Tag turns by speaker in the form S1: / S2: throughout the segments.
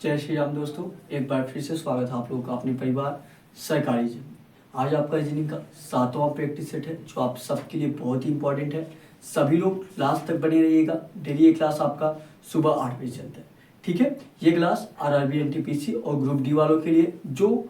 S1: जय श्री राम दोस्तों, एक बार फिर से स्वागत है आप लोगों का अपने परिवार सरकारी जिम। आज आपका रीजनिंग का 7वां प्रैक्टिस सेट है जो आप सबके लिए बहुत ही इंपॉर्टेंट है। सभी लोग लास्ट तक बने रहिएगा। डेली ये क्लास आपका सुबह 8 बजे चलता है, ठीक है। ये क्लास आरआरबी एनटीपीसी और ग्रुप डी वालों के लिए, जो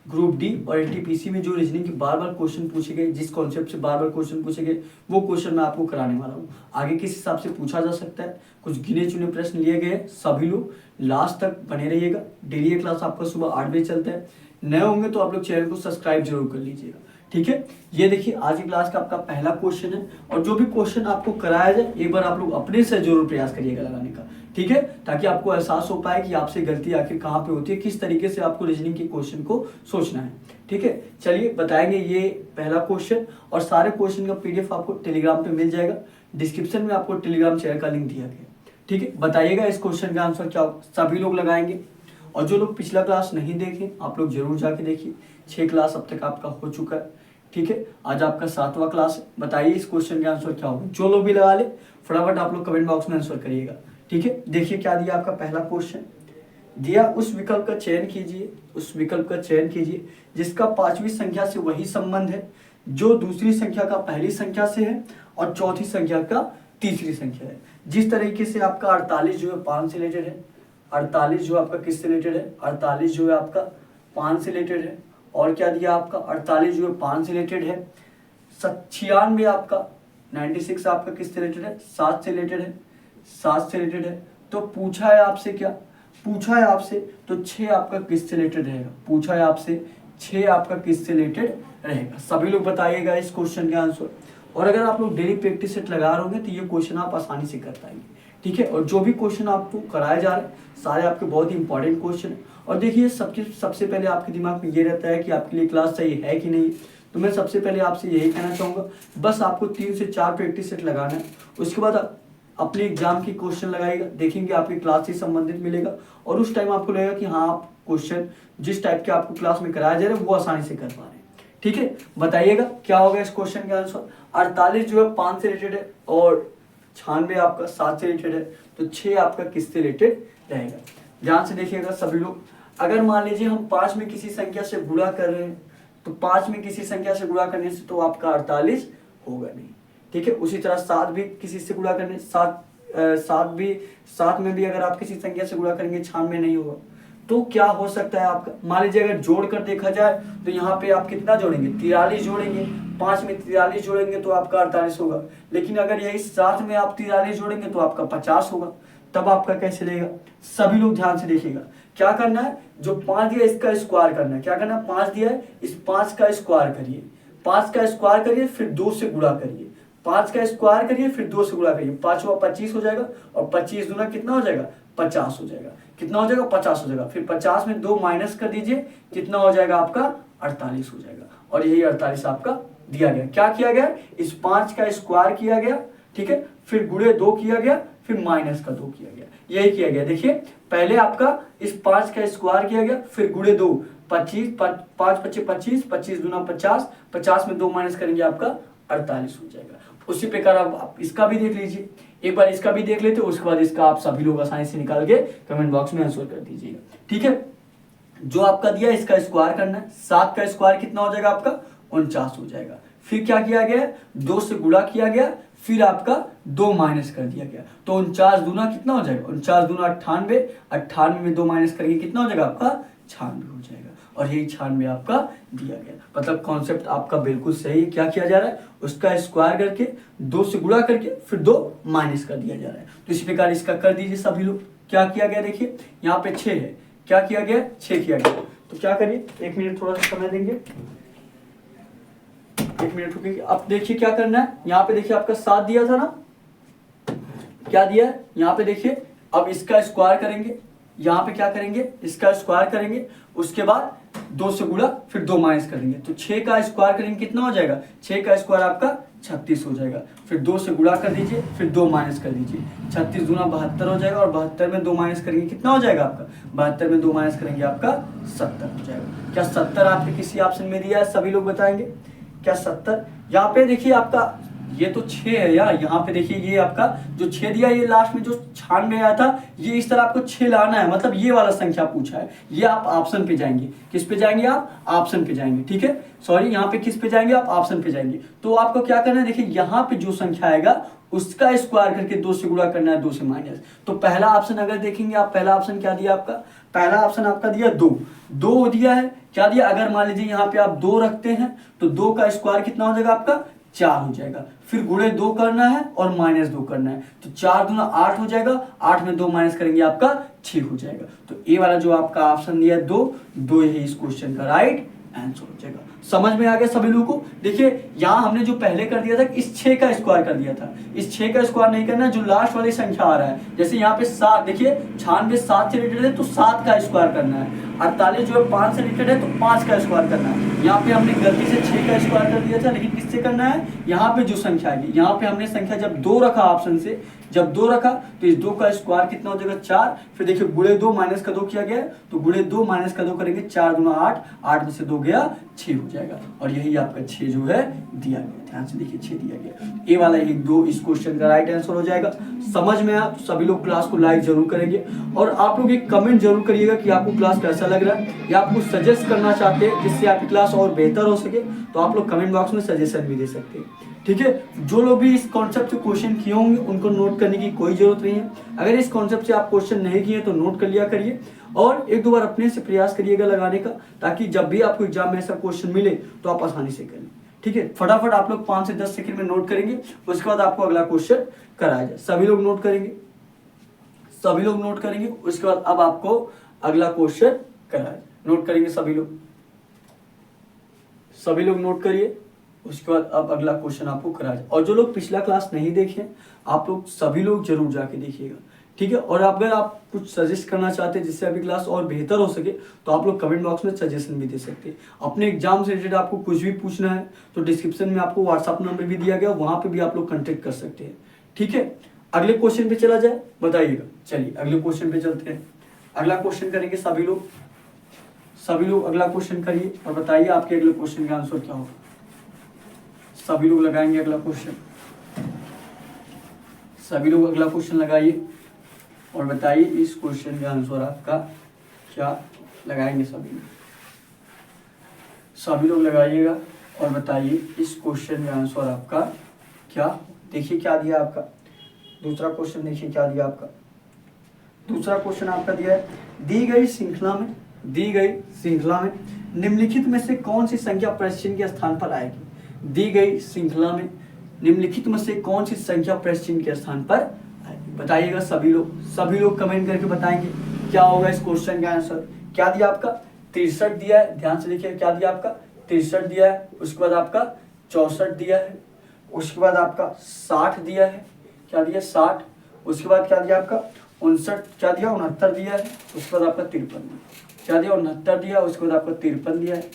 S1: ग्रुप डी और एनटीपीसी में जो रीजनिंग के बार बार क्वेश्चन पूछे गए, जिस कॉन्सेप्ट से बार बार क्वेश्चन पूछे गए, वो क्वेश्चन मैं आपको कराने वाला हूँ। आगे किस हिसाब से पूछा जा सकता है, कुछ गिने चुने प्रश्न लिए गए। सभी लोग लास्ट तक बने रहिएगा। डेली ये क्लास आपका सुबह 8 बजे चलता है। नए होंगे तो आप लोग चैनल को सब्सक्राइब जरूर कर लीजिएगा, ठीक है। ये देखिए आज की क्लास का आपका पहला क्वेश्चन है, और जो भी क्वेश्चन आपको कराया जाए एक बार आप लोग अपने से जरूर प्रयास करिएगा लगाने का, ठीक है, ताकि आपको एहसास हो पाए कि आपसे गलती आखिर कहाँ पे होती है, किस तरीके से आपको रीजनिंग के क्वेश्चन को सोचना है, ठीक है। चलिए बताएंगे ये पहला क्वेश्चन, और सारे क्वेश्चन का पीडीएफ आपको टेलीग्राम पे मिल जाएगा। डिस्क्रिप्शन में आपको टेलीग्राम चैनल का लिंक दिया गया, ठीक है। बताइएगा इस क्वेश्चन का आंसर क्या होगा। सभी लोग लगाएंगे, और जो लोग पिछला क्लास नहीं देखे आप लोग जरूर जाके देखिए। 6 क्लास अब तक आपका हो चुका है, ठीक है। आज आपका 7वां क्लास है। बताइए इस क्वेश्चन का आंसर क्या होगा। जो लोग भी लगा ले फटाफट आप लोग कमेंट बॉक्स में आंसर करिएगा, ठीक है। देखिए क्या दिया आपका पहला क्वेश्चन दिया, उस विकल्प का चयन कीजिए, उस विकल्प का चयन कीजिए जिसका 5वीं संख्या से वही संबंध है जो दूसरी संख्या का पहली संख्या से है और चौथी संख्या का तीसरी संख्या है। जिस तरीके से आपका 48 जो है 5 से रिलेटेड है, 48 जो आपका किससे रिलेटेड है, 48 जो है आपका 5 से रिलेटेड है। और क्या दिया आपका 48 जो है 5 से रिलेटेड है। 96 आपका 96 आपका किससे रिलेटेड है, 7 से रिलेटेड है, 7 से रिलेटेड है। तो पूछा है आपसे क्या, पूछा है आपसे तो 6 आपका किससे रिलेटेड रहेगा, पूछा है आपसे 6 आपका किससे रिलेटेड रहेगा। सभी लोग बताइएगा इस क्वेश्चन का आंसर। और अगर आप लोग डेली प्रैक्टिस सेट लगा रहोगे तो ये क्वेश्चन आप आसानी से कर पाएंगे, ठीक है। और जो भी क्वेश्चन आपको कराए जा रहे हैं सारे आपके बहुत ही इंपॉर्टेंट क्वेश्चन है। और देखिए सबसे पहले आपके दिमाग में ये रहता है कि आपके लिए क्लास सही है कि नहीं। तो मैं सबसे पहले आपसे यही कहना चाहूँगा, बस आपको 3 से 4 प्रैक्टिस सेट लगाना है। उसके बाद अपने एग्जाम की क्वेश्चन लगाइएगा, देखेंगे आपकी क्लास से संबंधित मिलेगा, और उस टाइम आपको लगेगा कि हाँ आप क्वेश्चन जिस टाइप के आपको क्लास में कराया जा रहा है वो आसानी से कर पा रहे हैं, ठीक है। बताइएगा क्या होगा इस क्वेश्चन का आंसर। 48 जो है 5 से रिलेटेड है और 96 आपका 7 से रिलेटेड है, तो 6 आपका किससे रिलेटेड रहेगा। ध्यान से देखिएगा सभी लोग। अगर मान लीजिए हम 5 में किसी संख्या से गुणा कर रहे हैं, तो 5 में किसी संख्या से गुणा करने से तो आपका 48 होगा नहीं, ठीक है। उसी तरह 7 भी किसी से गुणा करने 7 में भी अगर आप किसी संख्या से गुणा करेंगे 96 नहीं होगा। तो क्या हो सकता है आपका, मान लीजिए अगर जोड़ कर देखा जाए तो यहाँ पे आप कितना जोड़ेंगे, 43 जोड़ेंगे। 5 में 43 जोड़ेंगे तो आपका 48 होगा। लेकिन अगर यही 7 में आप 43 जोड़ेंगे तो आपका 50 होगा। तब आपका कैसे लेगा। सभी लोग ध्यान से देखिएगा। क्या करना है, जो 5 दिया इसका स्क्वायर करना है। क्या करना है, 5 दिया है इस 5 का स्क्वायर करिए, 5 का स्क्वायर करिए फिर 2 से गुणा करिए, 5 का स्क्वायर करिए फिर 2 से गुणा करिए। 5 हुआ 25 हो जाएगा, और 25 दूना कितना हो जाएगा, 50 हो जाएगा। कितना हो जाएगा, 50 हो जाएगा। फिर 50 में 2 माइनस कर दीजिए, कितना हो जाएगा आपका 48 हो जाएगा। और यही 48 आपका दिया गया। क्या किया गया, इस 5 का स्क्वायर किया गया, ठीक है, फिर गुणे 2 किया गया, फिर माइनस का 2 किया गया, यही किया गया। देखिए पहले आपका इस 5 का स्क्वायर किया गया, फिर गुणे 2, 25, 5 25 25, 25 दूना 50, 50 में 2 माइनस करेंगे आपका 48 हो जाएगा। उसी प्रकार आप इसका भी देख लीजिए, एक बार इसका भी देख लेते, उसके बाद इसका आप सभी लोग आसानी से निकाल के कमेंट बॉक्स में आंसर कर दीजिएगा, ठीक है। जो आपका दिया इसका स्क्वायर करना है, 7 का स्क्वायर कितना हो जाएगा आपका 49 हो जाएगा। फिर क्या किया गया, 2 से गुणा किया गया, फिर आपका 2 माइनस कर दिया गया, तो 49 दूना कितना हो जाएगा, 49 दूना 98, 98 में 2 माइनस करेंगे कितना हो जाएगा आपका 96 हो जाएगा। और यही 96 आपका दिया गया। मतलब कॉन्सेप्ट आपका बिल्कुल सही है। क्या किया जा रहा है, उसका स्क्वायर करके 2 से गुणा करके फिर 2 माइनस कर दिया जा रहा है। तो इस प्रकार इसका कर दीजिए सभी लोग। क्या किया गया, देखिए यहाँ पे 6 है, क्या किया गया 6 किया गया। तो क्या करिए, 1 मिनट थोड़ा सा समय देंगे, 1 मिनट रुकेंगे। अब देखिए क्या करना है, यहाँ पे देखिए आपका 7 दिया था ना, क्या दिया है यहाँ पे देखिए। अब इसका स्क्वायर करेंगे, यहाँ पे क्या करेंगे, इसका स्क्वायर करेंगे, उसके बाद 2 से गुणा फिर 2 माइनस करेंगे, तो 6 का स्क्वायर करेंगे कितना हो जाएगा, 6 का स्क्वायर आपका 36 हो जाएगा। फिर 2 से गुणा कर दीजिए, फिर 2 माइनस कर दीजिए, 36 दूना 72 हो जाएगा, और 72 में 2 माइनस करेंगे कितना हो जाएगा आपका, 72 में 2 माइनस करेंगे आपका 70 हो जाएगा। क्या 70 आपके किसी ऑप्शन में दिया है, सभी लोग बताएंगे क्या 70। यहाँ पे देखिए आपका ये तो 6 है यार। यहाँ पे देखिए ये आपका जो 6 दिया, ये लास्ट में जो 96 आया था, ये इस तरह आपको 6 लाना है, मतलब ये वाला संख्या पूछा है। ये आप ऑप्शन पे जाएंगे, किस पे जाएंगे आप, ऑप्शन पे जाएंगे, ठीक है। सॉरी, यहाँ पे किस पे जाएंगे आप, ऑप्शन पे जाएंगे। तो आपको क्या करना है, देखिए यहाँ पे जो संख्या आएगा उसका स्क्वायर करके 2 से गुणा करना है, 2 से माइनस। तो पहला ऑप्शन अगर देखेंगे आप, पहला ऑप्शन क्या दिया आपका, पहला ऑप्शन आपका दिया 2 दिया है, क्या दिया, अगर मान लीजिए यहाँ पे आप 2 रखते हैं तो 2 का स्क्वायर कितना हो जाएगा आपका, 4 हो जाएगा। फिर गुणे 2 करना है और माइनस 2 करना है, तो 4 दूना 8 हो जाएगा, 8 में 2 माइनस करेंगे आपका 6 हो जाएगा। तो ये वाला जो आपका ऑप्शन दिया है 2 ही इस क्वेश्चन का राइट आंसर हो जाएगा। समझ में आ गया सभी लोगों को। देखिए यहाँ हमने जो पहले कर दिया था, इस 6 का स्क्वायर कर दिया था, इस 6 का स्क्वायर नहीं करना है, जो लास्ट वाली संख्या आ रहा है। जैसे यहाँ पे 7, देखिए 96 7 से रिलेटेड है तो 7 का स्क्वायर करना है। 48 जो है 5 से रिलेटेड है तो 5 का स्क्वायर करना है। यहाँ पे हमने गलती से 6 का स्क्वायर कर दिया था, लेकिन किससे करना है, यहाँ पे जो संख्या आएगी, यहाँ पे हमने संख्या जब 2 रखा ऑप्शन से, जब 2 रखा तो इस 2 का स्क्वायर कितना हो जाएगा 4। फिर देखिए गुणे 2 माइनस का 2 किया गया है, तो गुणे 2 माइनस का 2 करेंगे, 4 दूना 8, 8 में से 2 गया 6 हो जाएगा। और यही आपका 6 जो है दिया गया, ध्यान से देखिए 6 दिया गया। ये वाला 1 2 इस क्वेश्चन का राइट आंसर हो जाएगा। समझ में आया, सभी लोग क्लास को लाइक जरूर करेंगे और आप लोग एक कमेंट जरूर करिएगा कि आपको क्लास कैसा लग रहा है, या आपको सजेस्ट करना चाहते हैं जिससे आपकी क्लास और बेहतर हो सके, तो आप लोग कमेंट बॉक्स में सजेशन भी दे सकते हैं, ठीक है। जो लोग भी इस कॉन्सेप्ट से क्वेश्चन किए होंगे उनको नोट करने की कोई जरूरत नहीं है। अगर इस कॉन्सेप्ट से आप क्वेश्चन नहीं किए तो नोट कर लिया करिए और 1-2 बार अपने से प्रयास करिएगा लगाने का, ताकि जब भी आपको एग्जाम में ऐसा क्वेश्चन मिले तो आप आसानी से करें, ठीक है। फटाफट आप लोग 5 से 10 सेकंड में नोट करेंगे, उसके बाद आपको अगला क्वेश्चन कराया जाए। सभी लोग नोट करेंगे, सभी लोग नोट करेंगे, उसके बाद अब आपको अगला क्वेश्चन कराया जाए। नोट करेंगे सभी लोग, सभी लोग नोट करिए, उसके बाद अब अगला क्वेश्चन आपको कराया जाए। और जो लोग पिछला क्लास नहीं देखे, आप लोग सभी लोग जरूर जाके देखिएगा, ठीक है। और अगर आप कुछ सजेस्ट करना चाहते हैं जिससे अभी क्लास और बेहतर हो सके, तो आप लोग कमेंट बॉक्स में सजेशन भी दे सकते हैं। अपने एग्जाम से रिलेटेड आपको कुछ भी पूछना है तो डिस्क्रिप्शन में आपको व्हाट्सअप नंबर भी दिया गया, वहां पे भी आप लोग कॉन्टेक्ट कर सकते हैं, ठीक है। अगले क्वेश्चन पे चला जाए, बताइएगा। चलिए अगले क्वेश्चन पे चलते हैं। अगला क्वेश्चन करेंगे सभी लोग, सभी लोग अगला क्वेश्चन करिए और बताइए आपके अगले क्वेश्चन का आंसर क्या होगा। सभी लोग लगाएंगे अगला क्वेश्चन, सभी लोग अगला क्वेश्चन लगाइए और बताइए इस क्वेश्चन का आंसर आपका क्या लगाएंगे। सभी लोग लगाइएगा और बताइए इस क्वेश्चन का आंसर आपका क्या। देखिए क्या दिया आपका दूसरा क्वेश्चन, देखिए क्या दिया आपका दूसरा क्वेश्चन आपका दिया है, दी गई श्रृंखला में निम्नलिखित में से कौन सी संख्या प्रश्न के स्थान पर आएगी। दी गई श्रृंखला में निम्नलिखित में से कौन सी संख्या प्रश्न के स्थान पर आएगी, बताइएगा। सभी लोग कमेंट करके बताएंगे क्या होगा इस क्वेश्चन का आंसर। क्या दिया आपका 63 दिया है, ध्यान से देखिए क्या दिया आपका 63 दिया है, उसके बाद आपका 64 दिया है, उसके बाद आपका 60 दिया है, क्या दिया 60, उसके बाद क्या दिया आपका 59, क्या दिया 69 दिया है, उसके बाद आपका 53 क्या दिया 69 दिया, उसके बाद आपका 53 दिया है,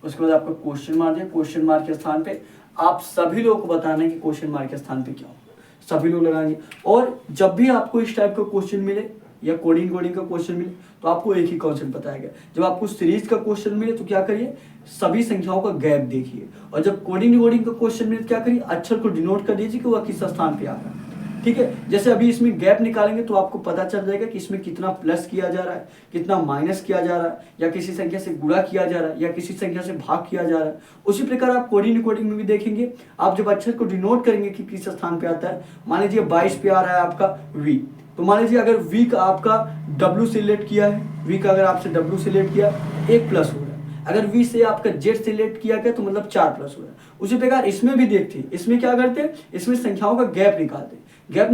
S1: उसके बाद आपका क्वेश्चन मार्क दिया। क्वेश्चन मार्क के स्थान पे आप सभी लोग को बताना है कि क्वेश्चन मार्क के स्थान पे क्या होगा, सभी लोग लगाएंगे। और जब भी आपको इस टाइप का क्वेश्चन मिले या कोडिंग का क्वेश्चन मिले तो आपको एक ही कॉन्सेप्ट बताया गया। जब आपको सीरीज का क्वेश्चन मिले तो क्या करिए, सभी संख्याओं का गैप देखिए, और जब कोडिंग का क्वेश्चन मिले तो क्या करिए, अक्षर को डिनोट कर दीजिए कि वह किस स्थान पे आ रहा है, ठीक है। जैसे अभी इसमें गैप निकालेंगे तो आपको पता चल जाएगा कि इसमें कितना प्लस किया जा रहा है, कितना माइनस किया जा रहा है, या किसी संख्या से गुणा किया जा रहा है, या किसी संख्या से भाग किया जा रहा है। उसी प्रकार आप कोडिंग में भी देखेंगे, आप जब अक्षर को डिनोट करेंगे कि किस स्थान पे आता है, मान लीजिए 22 पे आ रहा है आपका वी, तो मान लीजिए अगर वी का आपका W सिलेक्ट किया है, वी का अगर आपसे W सिलेक्ट किया 1 प्लस हो रहा है, अगर वी से आपका Z सिलेक्ट किया गया तो मतलब 4 प्लस हो रहा है। उसी प्रकार इसमें भी देखते हैं, इसमें क्या करते हैं, इसमें संख्याओं का गैप निकालते हैं। गैप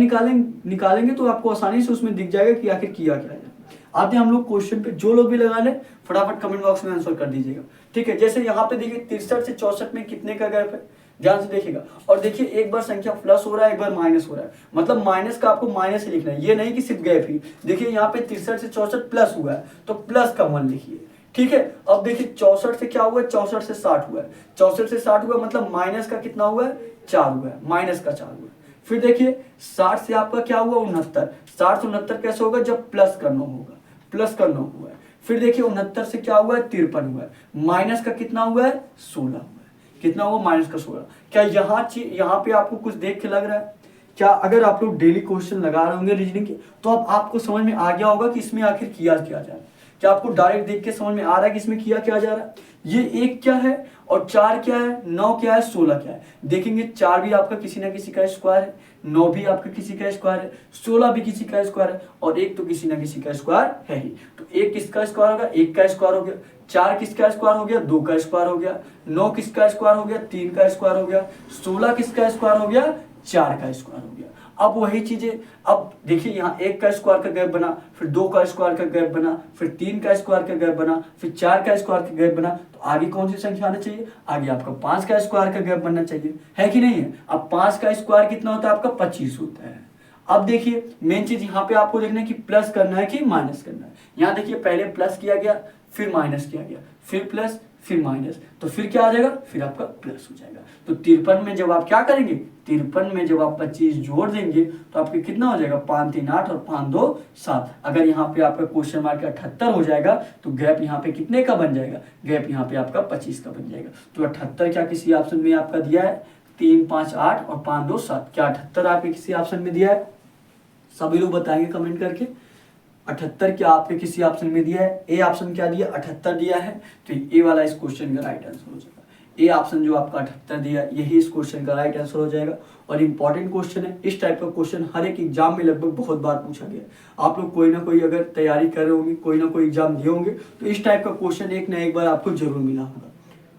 S1: निकालेंगे तो आपको आसानी से उसमें दिख जाएगा कि आखिर किया क्या है। आते हैं हम लोग क्वेश्चन पे, जो लोग भी लगा लें फटाफट कमेंट बॉक्स में आंसर कर दीजिएगा, ठीक है। जैसे यहाँ पे देखिए 63 से 64 में कितने का गैप है, ध्यान से देखिएगा। और देखिए एक बार संख्या प्लस हो रहा है, एक बार माइनस हो रहा है, मतलब माइनस का आपको माइनस ही लिखना है, ये नहीं कि सिर्फ गैप ही। देखिए यहाँ पे 63 से 64 प्लस हुआ है तो प्लस का 1 लिखिए, ठीक है। अब देखिए 64 से क्या हुआ है, 64 से 60 हुआ है, 64 से 60 हुआ मतलब माइनस का कितना हुआ है 4 हुआ है, माइनस का 4 हुआ है। फिर देखिए 60 से आपका क्या हुआ 69, 60 से 69 कैसे होगा, जब प्लस का 9 होगा, प्लस का 9 हुआ है। फिर देखिए 69 से क्या हुआ है 53 हुआ है, माइनस का कितना हुआ है 16 हुआ है। कितना होगा -16। क्या यहाँ पे आपको कुछ देख के लग रहा है? क्या अगर आप लोग डेली क्वेश्चन लगा रहे होंगे रीजनिंग के तो अब आपको समझ में आ गया होगा कि इसमें आखिर किया क्या जा रहा है। क्या आपको डायरेक्ट देख के समझ में आ रहा है कि इसमें किया क्या जा रहा है? ये 1 क्या है और 4 क्या है, 9 क्या है, 16 क्या है। देखेंगे 4 भी आपका किसी ना किसी का स्क्वायर है, 9 भी आपका किसी का स्क्वायर है, 16 भी किसी का स्क्वायर है और 1 तो किसी ना किसी का स्क्वायर है ही। तो 1 किसका स्क्वायर होगा? 1 का स्क्वायर हो गया। 4 किसका स्क्वायर हो गया? 2 का स्क्वायर हो गया। 9 किसका स्क्वायर हो गया? 3 का स्क्वायर हो गया। 16 किसका स्क्वायर हो गया? 4 का स्क्वायर हो गया। अब वही चीजें, अब देखिए यहाँ 1 का स्क्वायर का गैप बना, फिर 2 का स्क्वायर का गैप बना, फिर 3 का स्क्वायर का गैप बना, फिर 4 का स्क्वायर का गैप बना। तो आगे कौन सी संख्या आना चाहिए? आगे आपका 5 का स्क्वायर का गैप बनना चाहिए, है कि नहीं है? अब 5 का स्क्वायर कितना होता है आपका? 25 होता है। अब देखिए मेन चीज यहाँ पे आपको देखना है कि प्लस करना है कि माइनस करना है। यहाँ देखिए पहले प्लस किया गया, फिर माइनस किया गया, फिर प्लस, फिर माइनस, तो फिर क्या आ जाएगा? फिर आपका प्लस हो जाएगा। तो 53 में जब आप क्या करेंगे? 53 में जब आप 25 जोड़ देंगे तो आपके कितना हो जाएगा? 5 3 8 और 5 2 7। अगर यहाँ पे आपका क्वेश्चन मार्क 78 हो जाएगा तो गैप यहाँ पे कितने का बन जाएगा? गैप यहाँ पे आपका 25 का बन जाएगा। तो 78 क्या किसी ऑप्शन में आपका दिया है? 3 5 8 और 5 2 7। क्या 78 आपके किसी ऑप्शन में दिया है? सभी लोग बताएंगे कमेंट करके। 78 क्या आपके किसी ऑप्शन में दिया है? ए ऑप्शन क्या दिया? 78 दिया है। तो ए वाला इस क्वेश्चन का राइट आंसर हो जाएगा। ए ऑप्शन जो आपका 78 दिया है यही इस क्वेश्चन का राइट आंसर हो जाएगा। और इंपॉर्टेंट क्वेश्चन है, इस टाइप का क्वेश्चन हर एक एग्जाम में लगभग बहुत बार पूछा गया। आप लोग कोई ना कोई अगर तैयारी कर रहे होंगे, कोई ना कोई एग्जाम दिए होंगे तो इस टाइप का क्वेश्चन एक ना एक बार आपको जरूर मिला होगा।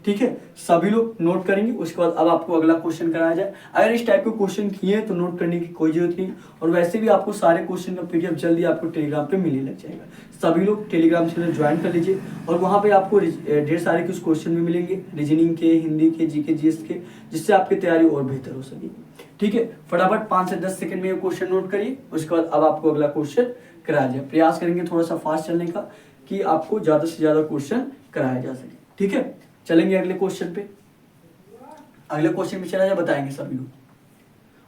S1: ठीक है, सभी लोग नोट करेंगे। उसके बाद अब आपको अगला क्वेश्चन कराया जाए। अगर इस टाइप के क्वेश्चन किए तो नोट करने की कोई जरूरत नहीं। और वैसे भी आपको सारे क्वेश्चन का पीडीएफ जल्दी आपको टेलीग्राम पे मिलने लग जाएगा। सभी लोग टेलीग्राम चैनल ज्वाइन कर लीजिए और वहाँ पे आपको ढेर सारे कुछ क्वेश्चन भी मिलेंगे, रीजनिंग के, हिंदी के, जीके जीएस के, जिससे आपकी तैयारी और बेहतर हो सकेगी। ठीक है, फटाफट 5 से 10 सेकंड में ये क्वेश्चन नोट करिए। उसके बाद अब आपको अगला क्वेश्चन कराया जाए। प्रयास करेंगे थोड़ा सा फास्ट चलने का कि आपको ज्यादा से ज्यादा क्वेश्चन कराया जा सके। ठीक है, चलेंगे अगले क्वेश्चन पे। अगले क्वेश्चन पे चला जाए, बताएंगे सभी लोग।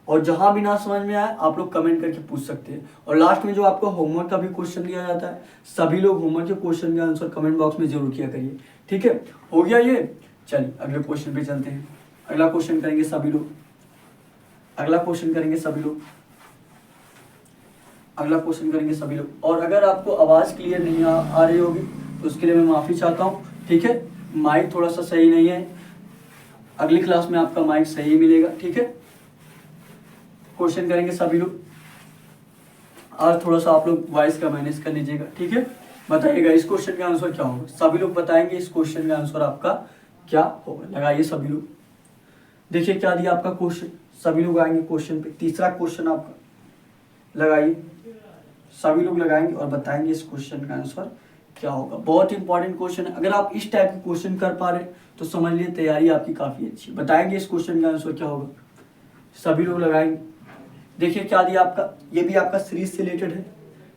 S1: और जहां भी ना समझ में आए आप लोग कमेंट करके पूछ सकते हैं। और लास्ट में जो आपको होमवर्क का भी क्वेश्चन दिया जाता है, सभी लोग होमवर्क के क्वेश्चन का आंसर कमेंट बॉक्स में जरूर किया करिए। ठीक है, हो गया ये। चलिए अगले क्वेश्चन पे चलते हैं। अगला क्वेश्चन करेंगे सभी लोग। अगला क्वेश्चन करेंगे सभी लोग। अगला क्वेश्चन करेंगे सभी लोग। और अगर आपको आवाज क्लियर नहीं आ रही होगी तो उसके लिए मैं माफी चाहता हूँ। ठीक है, माइक थोड़ा सा सही नहीं है। अगली क्लास में आपका माइक सही मिलेगा। ठीक है, क्वेश्चन करेंगे सभी लोग। आज थोड़ा सा आप लोग वॉइस का मैनेज कर लीजिएगा। ठीक है, बताइएगा इस क्वेश्चन का आंसर क्या होगा। सभी लोग बताएंगे इस क्वेश्चन का आंसर आपका क्या होगा। लगाइए सभी लोग। देखिए क्या दिया आपका क्वेश्चन, सभी लोग आएंगे क्वेश्चन पे। तीसरा क्वेश्चन आपका लगाइए, सभी लोग लगाएंगे और बताएंगे इस क्वेश्चन का आंसर क्या होगा। बहुत इंपॉर्टेंट क्वेश्चन है। अगर आप इस टाइप के क्वेश्चन कर पा रहे तो समझ लिए तैयारी आपकी काफी अच्छी। बताएंगे इस क्वेश्चन का आंसर क्या होगा, सभी लोग लगाएंगे। देखिए क्या दिया आपका, ये भी आपका सीरीज से रिलेटेड है।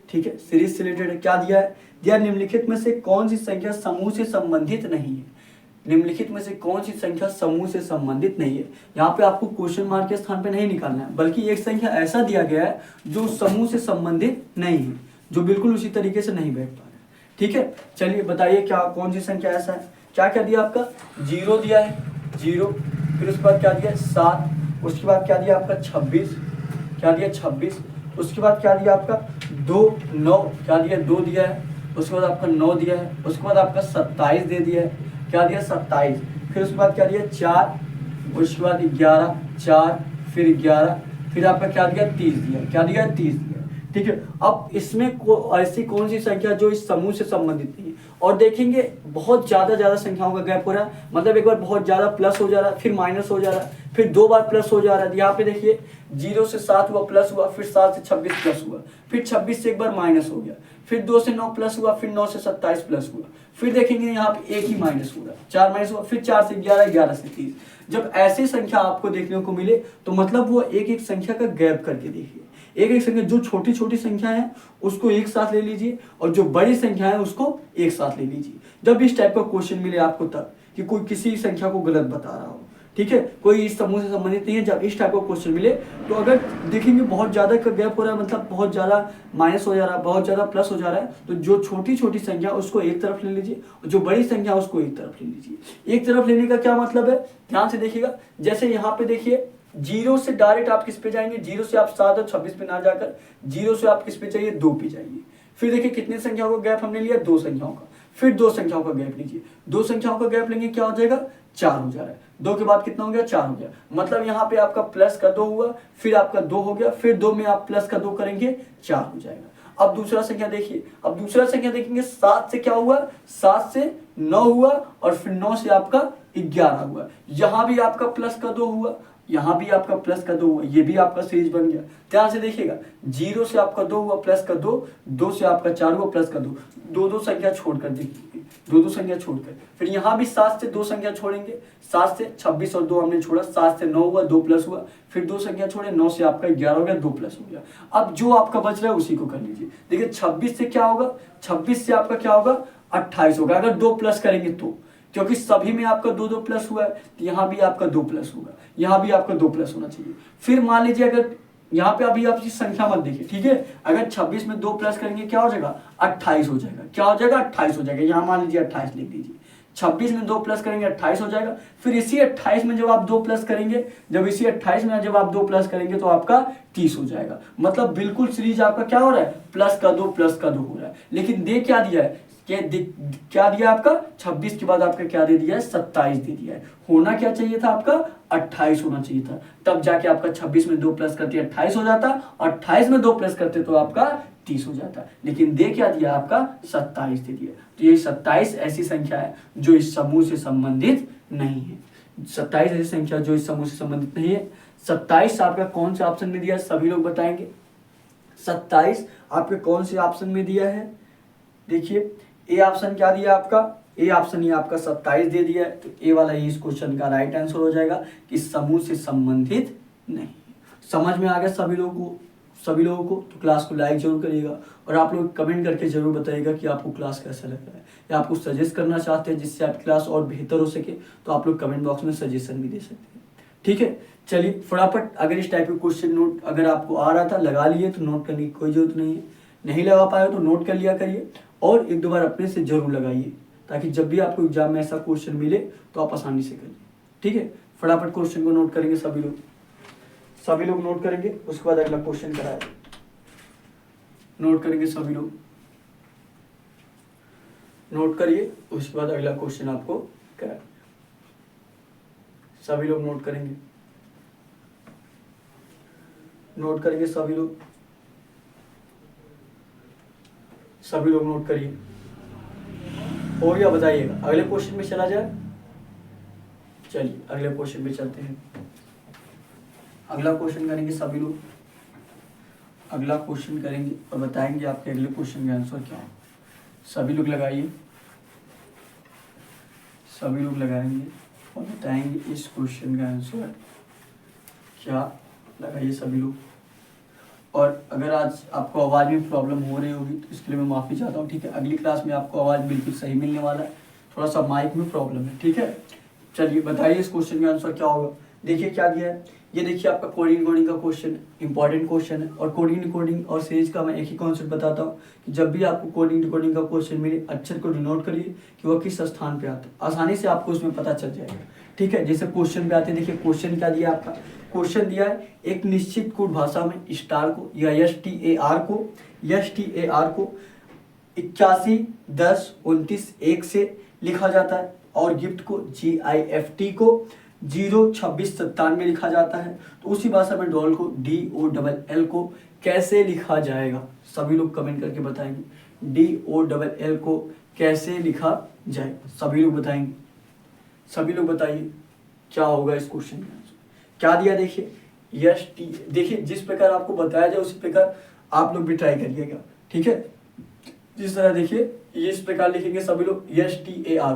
S1: ठीक है, सीरीज से रिलेटेड है। क्या दिया है? दिया निम्नलिखित में से कौन सी संख्या समूह से संबंधित नहीं है। निम्नलिखित में से कौन सी संख्या समूह से संबंधित नहीं है। यहाँ पे आपको क्वेश्चन मार्क के स्थान पे नहीं निकालना है, बल्कि एक संख्या ऐसा दिया गया है जो समूह से संबंधित नहीं है, जो बिल्कुल उसी तरीके से नहीं बैठ पा रहा है। ठीक है, चलिए बताइए क्या कौन सी संख्या ऐसा है। क्या क्या दिया आपका? 0 दिया है, 0। फिर उसके बाद क्या दिया? 7। उसके बाद क्या दिया आपका? 26। क्या दिया? 26। उसके बाद क्या दिया आपका? 2 9। क्या दिया? 2 दिया है। उसके बाद आपका 9 दिया है। उसके बाद आपका 27 दे दिया है। क्या दिया? 27। फिर उसके बाद क्या दिया? 4। उसके बाद 11, 4 फिर 11, फिर आपका क्या दिया? 30 दिया। क्या दिया? 30 दिया। ठीक है, अब इसमें ऐसी कौन सी संख्या जो इस समूह से संबंधित नहीं है। और देखेंगे बहुत ज्यादा संख्याओं का गैप हो रहा है, मतलब एक बार बहुत ज्यादा प्लस हो जा रहा है, फिर माइनस हो जा रहा है, फिर 2 बार प्लस हो जा रहा है। यहाँ पे देखिए 0 से 7 हुआ प्लस हुआ, फिर 7 से 26 प्लस हुआ, फिर 26 से एक बार माइनस हो गया, फिर 2 से 9 प्लस हुआ, फिर 9 से 27 प्लस हुआ, फिर देखेंगे यहाँ पे एक ही माइनस हुआ, 4 माइनस हुआ, फिर 4 से 11, 11 से 30। जब ऐसी संख्या आपको देखने को मिले तो मतलब वो एक एक संख्या का गैप करके देखिए। एक एक संख्या, जो छोटी छोटी संख्या है उसको एक साथ ले लीजिए और जो बड़ी संख्या है उसको एक साथ ले लीजिए। जब इस टाइप का क्वेश्चन मिले आपको तब कि कोई किसी संख्या को गलत बता रहा हो, ठीक है, कोई इस समूह से संबंधित नहीं है। जब इस टाइप का क्वेश्चन मिले तो अगर देखेंगे बहुत ज़्यादा का गैप हो रहा है, मतलब बहुत ज़्यादा माइनस हो जा रहा है, बहुत ज़्यादा प्लस हो जा रहा है, तो जो छोटी छोटी संख्या उसको एक तरफ ले लीजिए और जो बड़ी संख्या उसको एक तरफ ले लीजिए। एक तरफ लेने का क्या मतलब है, ध्यान से देखिएगा। जैसे यहाँ पे देखिए 0 से डायरेक्ट आप किस पे जाएंगे, 0 से आप 7 और 26 पे ना जाकर 0 से आप किस पे जाइए, 2 पे जाइए। फिर देखिए कितने संख्याओं का गैप हमने लिया, 2 संख्याओं का। फिर 2 संख्याओं का गैप लीजिए, 2 संख्याओं का गैप लेंगे क्या हो जाएगा, 4 हो जा रहा है। 2 के बाद कितना हो गया, 4 हो गया। मतलब यहाँ पे आपका प्लस का 2 हुआ, फिर आपका 2 हो गया, फिर 2 में आप प्लस का 2 करेंगे, 4 हो जाएगा। अब दूसरा संख्या देखिए, अब दूसरा संख्या देखेंगे 7 से क्या हुआ, 7 से 9 हुआ और फिर 9 से आपका 11 हुआ। यहाँ भी आपका प्लस का 2 हुआ, यहाँ भी आपका प्लस का 2 हुआ, ये भी आपका सीरीज बन गया। ध्यान से देखिएगा, 0 से आपका 2 हुआ प्लस का 2, 2 से आपका 4 हुआ प्लस का 2, 2 संख्या छोड़कर देखिए, 2 संख्या छोड़कर। फिर यहाँ भी 7 से 2 संख्या छोड़ेंगे, 7 से 26 और 2 हमने छोड़ा, 7 से 9 हुआ, 2 प्लस हुआ, फिर 2 संख्या छोड़े, 9 से आपका 11 हो गया, 2 प्लस हो गया। अब जो आपका बच रहा है उसी को कर लीजिए। देखिए 26 से क्या होगा, 26 से आपका क्या होगा, 28 होगा अगर 2 प्लस करेंगे तो, क्योंकि सभी में आपका 2 प्लस हुआ है, तो यहाँ भी आपका 2 प्लस होगा, यहाँ भी आपका 2 प्लस होना चाहिए। फिर मान लीजिए अगर यहाँ पे अभी आप संख्या मत देखिए, ठीक है, अगर 26 में 2 प्लस करेंगे क्या हो जाएगा, 28 हो जाएगा। क्या हो जाएगा, 28 हो जाएगा। यहाँ मान लीजिए 28 लिख दीजिए, 26 में 2 प्लस करेंगे 28 हो जाएगा। फिर इसी 28 में जब आप 2 प्लस करेंगे, जब इसी 28 में जब आप 2 प्लस करेंगे तो आपका 30 हो जाएगा। मतलब बिल्कुल सीरीज आपका क्या हो रहा है, प्लस का 2 प्लस का 2 हो रहा है। लेकिन दे क्या दिया है, क्या दिया आपका, 26 के बाद आपका क्या दे दिया है, 27 दे दिया है। होना क्या चाहिए था आपका, 28 होना चाहिए था, तब जाके आपका 26 में 2 प्लस करते 28 हो जाता, 28 में 2 प्लस करते तो आपका 30 हो जाता। लेकिन दे क्या दिया आपका, 27 दे दिया। तो ये 27 ऐसी संख्या है जो इस समूह से संबंधित नहीं है। 27 ऐसी संख्या जो इस समूह से संबंधित नहीं है। 27 आपका कौन से ऑप्शन में दिया है, सभी लोग बताएंगे। 27 आपके कौन से ऑप्शन में दिया है, देखिए ए ऑप्शन क्या दिया आपका, ए ऑप्शन ये आपका 27 दे दिया है। तो ए वाला ही इस क्वेश्चन का राइट आंसर हो जाएगा कि समूह से संबंधित नहीं। समझ में आ गया सभी लोगों को तो क्लास को लाइक जरूर करिएगा और आप लोग कमेंट करके जरूर बताइएगा कि आपको क्लास कैसा लग रहा है, या आपको सजेस्ट करना चाहते हैं जिससे आपकी क्लास और बेहतर हो सके, तो आप लोग कमेंट बॉक्स में सजेशन भी दे सकते हैं। ठीक है, चलिए फटाफट अगर इस टाइप के क्वेश्चन नोट अगर आपको आ रहा था लगा लिए तो नोट करने की कोई जरूरत नहीं है, नहीं लगा पाए तो नोट कर लिया करिए और एक दो बार अपने से जरूर लगाइए, ताकि जब भी आपको एग्जाम में ऐसा क्वेश्चन मिले तो आप आसानी से करिए। ठीक है, फटाफट क्वेश्चन को नोट करेंगे सभी लोग नोट करेंगे, उसके बाद अगला क्वेश्चन कराए नोट करेंगे सभी लोग, नोट करिए, उसके बाद अगला क्वेश्चन आपको कराए। सभी लोग नोट करेंगे सभी लोग नोट करिए। हो गया, बताइएगा। अगले क्वेश्चन में चला जाए, चलिए अगले क्वेश्चन में चलते हैं। अगला क्वेश्चन करेंगे सभी लोग, अगला क्वेश्चन करेंगे और बताएंगे आपके अगले क्वेश्चन का आंसर क्या है। सभी लोग लगाइए, सभी लोग लगाएंगे और बताएंगे इस क्वेश्चन का आंसर क्या, लगाइए सभी लोग। और अगर आज आपको आवाज़ में प्रॉब्लम हो रही होगी तो इसके लिए मैं माफ़ी चाहता हूँ। ठीक है, अगली क्लास में आपको आवाज़ बिल्कुल सही मिलने वाला है, थोड़ा सा माइक में प्रॉब्लम है। ठीक है, चलिए बताइए इस क्वेश्चन का आंसर क्या होगा। देखिए क्या दिया है, ये देखिए आपका कोडिंग का क्वेश्चन, इंपॉर्टेंट क्वेश्चन है। और कोडिंग और सीरीज का मैं एक ही कॉन्सेप्ट बताता हूँ कि जब भी आपको कोडिंग का क्वेश्चन मिले, अक्षर को डिनोट करिए कि वह किस स्थान पे आता है, आसानी से आपको उसमें पता चल जाएगा। ठीक है, जैसे क्वेश्चन पे आते हैं, देखिए क्वेश्चन क्या दिया आपका, क्वेश्चन दिया है एक निश्चित कोड भाषा में स्टार को या STAR को 811029 से लिखा जाता है और गिफ्ट को GIFT को 02697 लिखा जाता है। तो उसी भाषा में डॉल को DOLL को कैसे लिखा जाएगा, सभी लोग कमेंट करके बताएंगे। DOLL को कैसे लिखा जाएगा, सभी लोग बताएंगे। सभी लोग बताइए क्या होगा इस क्वेश्चन का आंसर। क्या दिया देखिए, देखिए जिस प्रकार आपको बताया जाए उसी प्रकार आप लोग भी ट्राई करिएगा। ठीक है, जिस तरह देखिए ये इस प्रकार लिखेंगे सभी लोग। STAR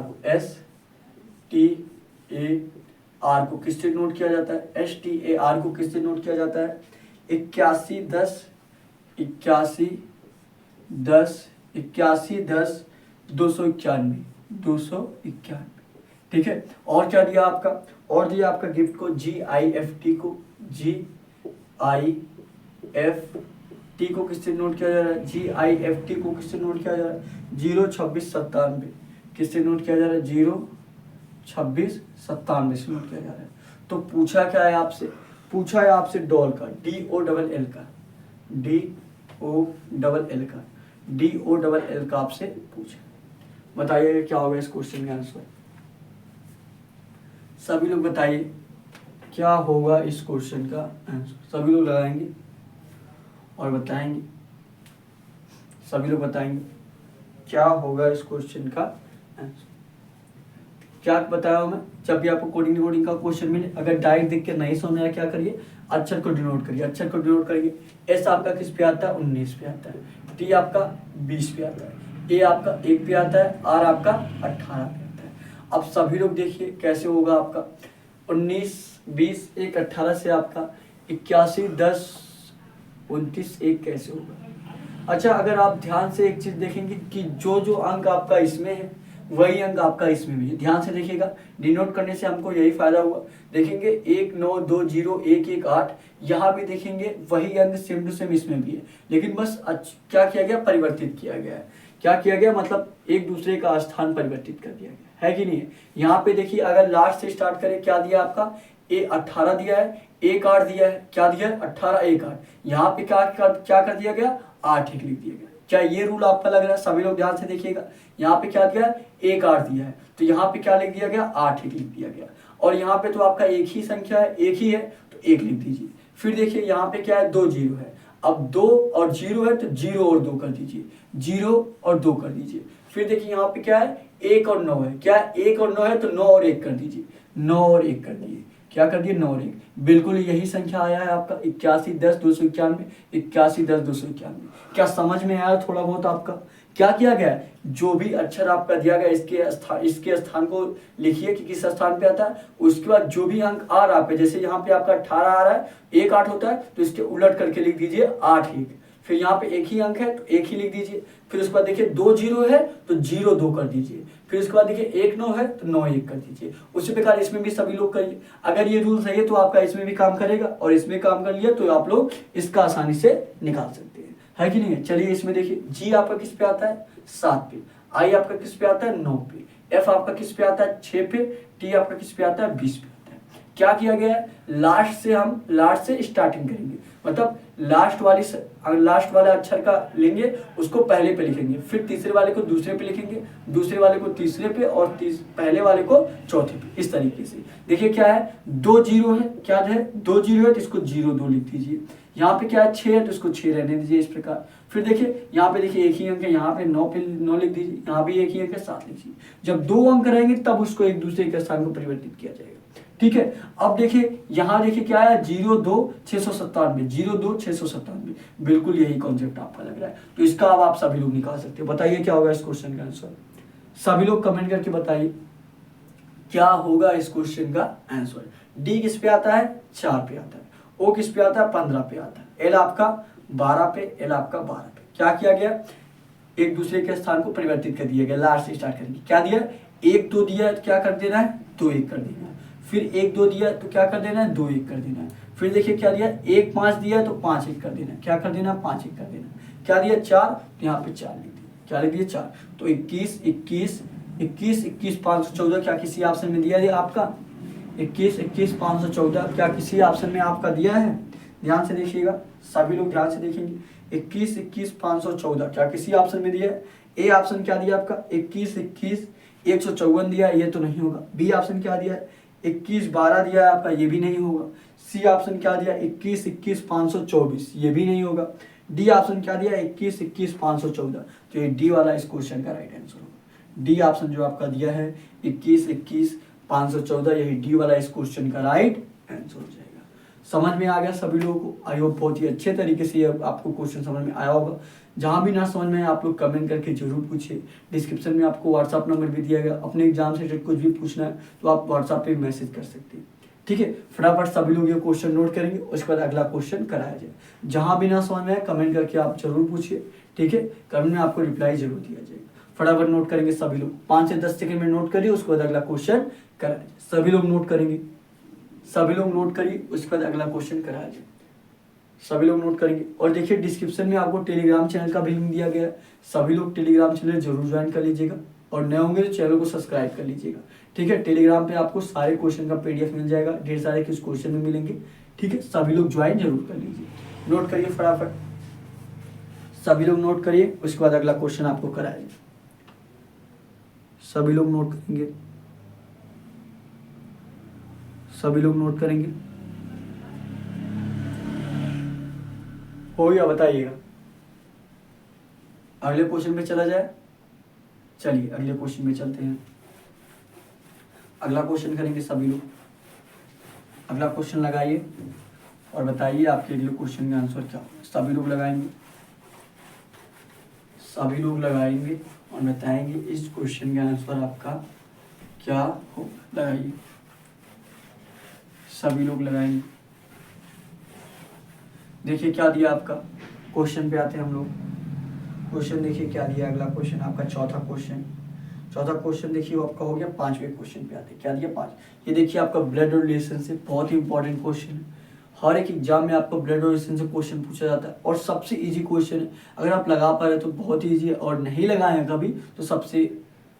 S1: को किससे नोट किया जाता है, STAR को किससे नोट किया जाता है, 8110 291। ठीक है। और क्या दिया आपका, और दिया आपका गिफ्ट को GIFT को, GIFT को किससे नोट किया जा रहा है, GIFT को किससे नोट किया जा रहा है, 02697 किससे नोट किया जा रहा है, 02697 से नोट किया जा रहा है। तो पूछा क्या है आपसे, पूछा है आपसे डॉल का, DOLL का, DOLL का आपसे पूछा। बताइए क्या होगा इस क्वेश्चन का आंसर, सभी लोग बताइए क्या होगा इस क्वेश्चन का आंसर। सभी लोग लगाएंगे और बताएंगे, सभी लोग बताएंगे क्या होगा इस क्वेश्चन का आंसर। क्या बताया मैं, जब भी आपको कोडिंग डिकोडिंग का क्वेश्चन मिले, अगर डायरेक्ट देख के नहीं समझ आया क्या करिए, अक्षर को डिनोट करिए, अक्षर को डिनोट करिए। एस आपका किस पे आता है, 19 पे आता है, टी आपका 20 पे आता है, ए आपका 1 पे आता है, आर आपका 18 पे आता है। अब सभी लोग देखिए कैसे होगा आपका 19 20 1 18 से आपका 81 10 29 1 कैसे होगा। अच्छा, अगर आप ध्यान से एक चीज देखेंगे कि जो जो अंक आपका इसमें है वही अंक आपका इसमें भी है, ध्यान से देखिएगा। डिनोट करने से हमको यही फायदा हुआ, देखेंगे 1 9 2 0 1 1 8, यहाँ भी देखेंगे वही अंक सेम टू सेम इसमें भी है, लेकिन बस क्या किया गया, परिवर्तित किया गया है। क्या किया गया, मतलब एक दूसरे का स्थान परिवर्तित कर दिया गया है कि नहीं है। यहाँ पे देखिए अगर लास्ट से स्टार्ट करें, क्या दिया आपका, ए 18 दिया है, 1 8 दिया है, क्या दिया है 18 1 8, यहाँ पे क्या कर दिया गया, 8 1 लिख दिया गया। क्या ये रूल आपका लग रहा है, सभी लोग ध्यान से देखिएगा। यहाँ पे क्या दिया है, 1 8 दिया है, तो यहाँ पे क्या लिख दिया गया, 8 1 लिख दिया गया। और यहाँ पे तो आपका एक ही संख्या है, एक ही है, तो 1 लिख दीजिए। फिर देखिए यहाँ पे क्या है, 2 0 है, अब 2 और 0 है तो 0 और 2 कर दीजिए, 0 और 2 कर दीजिए। फिर देखिए यहाँ पे क्या है, 1 और 9 है, क्या 1 और 9 है तो 9 और 1 कर दीजिए, 9 और 1 कर दिए, क्या कर दिए, 9 और 1। बिल्कुल यही संख्या आया है आपका 81 10 291, 81 10 291। क्या समझ में आया थोड़ा बहुत आपका। क्या किया गया है, जो भी अक्षर आपका दिया गया इसके स्थान को लिखिए कि किस स्थान पे आता है, उसके बाद जो भी अंक आ रहा है, जैसे यहाँ पे आपका 18 आ रहा है, 1 8 होता है तो इसके उलट करके लिख दीजिए 8 1। फिर यहाँ पे एक ही अंक है तो 1 ही लिख दीजिए। फिर उसके बाद देखिए 2 0 है तो 0 2 कर दीजिए। फिर उसके बाद देखिए 1 9 है तो 9 1 कर दीजिए। उसी प्रकार इसमें भी सभी लोग करिए। अगर ये रूल सही है तो आपका इसमें भी काम करेगा, और इसमें काम कर लिया तो आप लोग इसका आसानी से निकाल सकते हैं, है कि नहीं है। चलिए इसमें देखिए, जी आपका किस पे आता है, 7 पे, आई आपका किस पे आता है, 9 पे, एफ आपका किस पे आता है, 6 पे, टी आपका किस पे आता है, 20 पे आता है। क्या किया गया है, लास्ट से स्टार्टिंग करेंगे, मतलब लास्ट वाले अक्षर का लेंगे, उसको पहले पे लिखेंगे, फिर तीसरे वाले को दूसरे पे लिखेंगे, दूसरे वाले को तीसरे पे, और पहले वाले को चौथे पे, इस तरीके से। देखिए क्या है, 2 0 है, क्या है 2 0 है तो इसको 0 2 लिख दीजिए। यहाँ पे क्या है, 6 है तो इसको 6 रहने दीजिए, इस प्रकार। फिर देखिए यहाँ पे देखिए एक ही अंक है, यहाँ पे 9 पे 9 लिख दीजिए, यहाँ भी एक ही अंक है, 7 लिखिए। जब 2 अंक रहेंगे तब उसको एक दूसरे के स्थान को परिवर्तित किया जाएगा, ठीक है। अब देखिए यहाँ देखिए क्या है, 0 2 697, 0 2 697, बिल्कुल यही कॉन्सेप्ट आपका लग रहा है। तो इसका अब आप सभी लोग निकाल सकते हो। बताइए क्या होगा इस क्वेश्चन का आंसर, सभी लोग कमेंट करके बताइए क्या होगा इस क्वेश्चन का आंसर। डी किस पे आता है, 4 पे आता है, ओ किस पे आता है, 15 पे आता है, एल आपका 12 पे, एल आपका 12 पे। क्या किया गया, एक दूसरे के स्थान को परिवर्तित कर दिया गया। लास्ट से स्टार्ट करेंगे, क्या दिया, 1 2 दिया है तो क्या कर देना है, 2 1 कर देना है। फिर 1 2 दिया तो क्या कर देना है, 2 1 कर देना है। फिर देखिए क्या दिया, 1 5 दिया है तो 5 1 कर देना है, क्या कर देना है, 5 1 कर देना है। क्या दिया, 4, तो यहाँ पे 4 लिख दिया, क्या लिख दिया, 4। तो 21 21 21 21 514, क्या किसी ऑप्शन में दिया है आपका, 21 21 514, क्या किसी ऑप्शन में आपका दिया है। ध्यान से देखिएगा, सभी लोग ध्यान से देखेंगे, 21 21 514 क्या किसी ऑप्शन में दिया है। ए ऑप्शन क्या दिया आपका, 21 21 154 दिया है, ये तो नहीं होगा। बी ऑप्शन क्या दिया है, 21 12 दिया है आपका, ये भी नहीं होगा। सी ऑप्शन क्या दिया, 21 21 524, ये भी नहीं होगा। डी ऑप्शन क्या दिया, 21 21 514, तो ये डी वाला इस क्वेश्चन का राइट आंसर होगा। डी ऑप्शन जो आपका दिया है 21 21 514, यही डी वाला इस क्वेश्चन का राइट आंसर हो जाएगा। समझ में आ गया सभी लोगों को, आई होप बहुत ही अच्छे तरीके से आपको क्वेश्चन समझ में आया होगा। जहाँ भी ना समझ में आए आप लोग कमेंट करके जरूर पूछिए। डिस्क्रिप्शन में आपको व्हाट्सअप नंबर भी दिया गया, अपने एग्जाम से कुछ भी पूछना है तो आप व्हाट्सअप पे मैसेज कर सकते हैं, ठीक है। फटाफट सभी लोग ये क्वेश्चन नोट करेंगे, उसके बाद अगला क्वेश्चन कराया जाए। जहाँ भी ना समझ में आए कमेंट करके आप जरूर पूछिए, ठीक है, कमेंट में आपको रिप्लाई जरूर दिया जाएगा। फटाफट नोट करेंगे सभी लोग, 5 से 10 सेकंड में नोट करिए, उसके बाद अगला क्वेश्चन कराइए। सभी लोग नोट करेंगे, सभी लोग नोट करिए, उसके बाद अगला क्वेश्चन कराइए। सभी लोग नोट करेंगे। और देखिए डिस्क्रिप्शन में आपको टेलीग्राम चैनल का भी लिंक दिया गया है, सभी लोग टेलीग्राम चैनल जरूर ज्वाइन कर लीजिएगा, और नए होंगे तो चैनल को सब्सक्राइब कर लीजिएगा। ठीक है, टेलीग्राम पे आपको सारे क्वेश्चन का PDF मिल जाएगा, ढेर सारे किस क्वेश्चन में मिलेंगे। ठीक है, सभी लोग ज्वाइन जरूर कर लीजिए। नोट करिए फटाफट, सभी लोग नोट करिए, उसके बाद अगला क्वेश्चन आपको कराएंगे। सभी लोग नोट करेंगे, सभी लोग नोट करेंगे। हो गया, बताइएगा। अगले क्वेश्चन में चला जाए, चलिए अगले क्वेश्चन में चलते हैं। अगला क्वेश्चन करेंगे सभी लोग। अगला क्वेश्चन लगाइए और बताइए आपके अगले क्वेश्चन का आंसर क्या होगा। सभी लोग लगाएंगे, सभी लोग लगाएंगे और बताएंगे इस क्वेश्चन का आंसर आपका क्या होगा। लगाइए, सभी लोग लगाएंगे। देखिए क्या दिया आपका, क्वेश्चन पे आते हैं हम लोग। क्वेश्चन देखिए क्या दिया, अगला क्वेश्चन आपका चौथा क्वेश्चन देखिए वो आपका हो गया। 5वें क्वेश्चन पे आते हैं, क्या दिया 5। ये देखिए आपका ब्लड और रिलेशन से, बहुत ही इंपॉर्टेंट क्वेश्चन है। हर एक एग्जाम में आपको ब्लड और रिलेशन से क्वेश्चन पूछा जाता है और सबसे इजी क्वेश्चन है। अगर आप लगा पा रहे तो बहुत ईजी है, और नहीं लगाए हैं कभी तो सबसे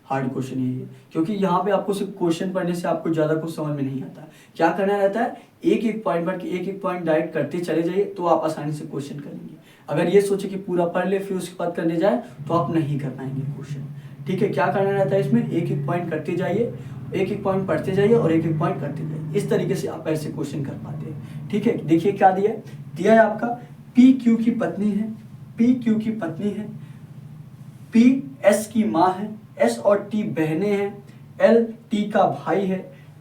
S1: हार्ड क्वेश्चन यही है, क्योंकि यहाँ पे आपको सिर्फ क्वेश्चन पढ़ने से आपको ज़्यादा कुछ समझ में नहीं आता। क्या करना रहता है, एक एक पॉइंट पढ़ के एक एक पॉइंट डायरेक्ट करते चले जाइए, तो आप आसानी से क्वेश्चन करेंगे। अगर ये सोचे कि पूरा पढ़ ले फिर उसके बाद करने जाए तो आप नहीं कर पाएंगे क्वेश्चन। ठीक है, क्या करना रहता है इसमें, एक एक पॉइंट करते जाइए, एक एक पॉइंट पढ़ते जाइए और एक एक पॉइंट करते जाइए। इस तरीके से आप ऐसे क्वेश्चन कर पाते हैं। ठीक है, देखिए क्या दिया है आपका, PQ की पत्नी है, PQ की पत्नी है, P S की माँ है, S और T बहनें हैं, L T का भाई है,